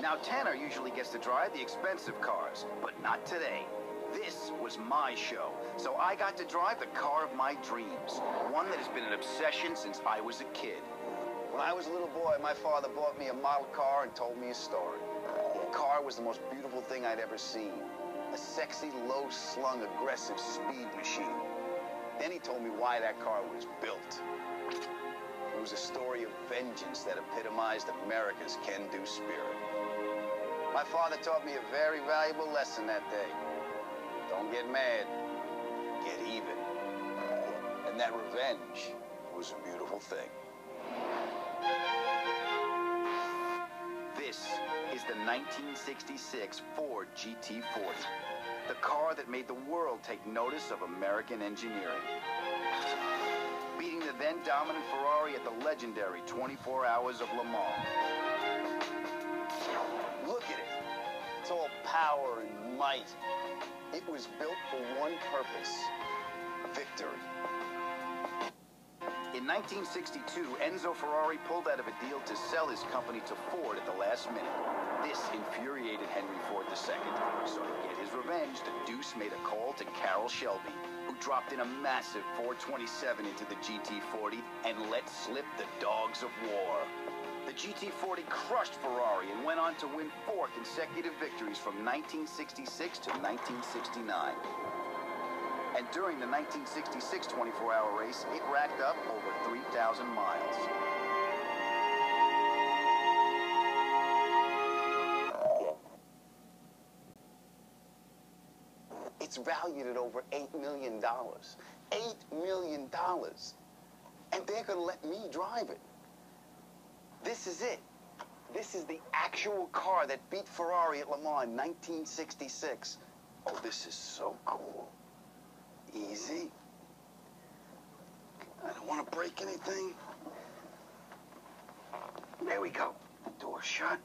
Now, Tanner usually gets to drive the expensive cars, but not today. This was my show, so I got to drive the car of my dreams, one that has been an obsession since I was a kid. When I was a little boy, my father bought me a model car and told me a story. The car was the most beautiful thing I'd ever seen. A sexy, low-slung, aggressive speed machine. Then he told me why that car was built. It was a story of vengeance that epitomized America's can-do spirit. My father taught me a very valuable lesson that day. Don't get mad, get even. And that revenge was a beautiful thing. This is the 1966 Ford GT40, the car that made the world take notice of American engineering. Beating the then dominant Ferrari at the legendary 24 Hours of Le Mans. Look at it. It's all power and might. It was built for one purpose: victory. In 1962, Enzo Ferrari pulled out of a deal to sell his company to Ford at the last minute. This infuriated Henry Ford II. So to get his revenge, the Deuce made a call to Carroll Shelby, who dropped in a massive 427 into the GT40 and let slip the dogs of war. The GT40 crushed Ferrari and went on to win 4 consecutive victories from 1966 to 1969. And during the 1966 24-hour race, it racked up over 3,000 miles. It's valued at over $8 million. $8 million. And they're going to let me drive it. This is it. This is the actual car that beat Ferrari at Le Mans in 1966. Oh, this is so cool. Easy. I don't want to break anything. There we go. Door shut.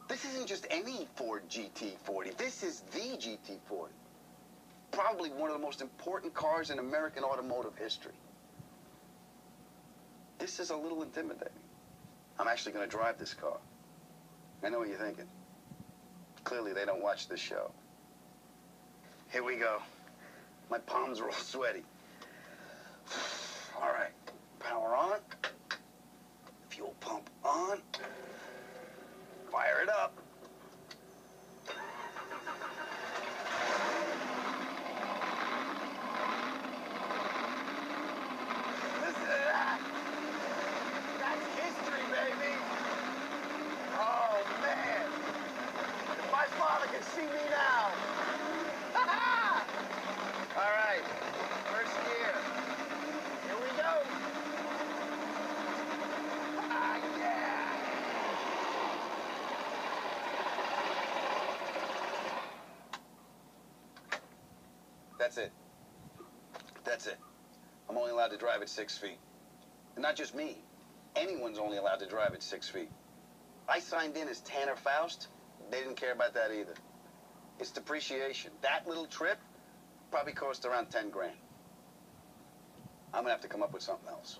This isn't just any Ford GT40. This is the GT40. Probably one of the most important cars in American automotive history. This is a little intimidating. I'm actually going to drive this car. I know what you're thinking. Clearly, they don't watch this show. Here we go. My palms are all sweaty. All right. Power on. Fuel pump on. Fire it up. Listen to that. That's history, baby. Oh, man. If my father can see me now. All right, first gear. Here we go. Ah, yeah. That's it. That's it. I'm only allowed to drive at 6 feet. And not just me. Anyone's only allowed to drive at 6 feet. I signed in as Tanner Faust. They didn't care about that either. It's depreciation. That little trip probably cost around 10 grand. I'm gonna have to come up with something else.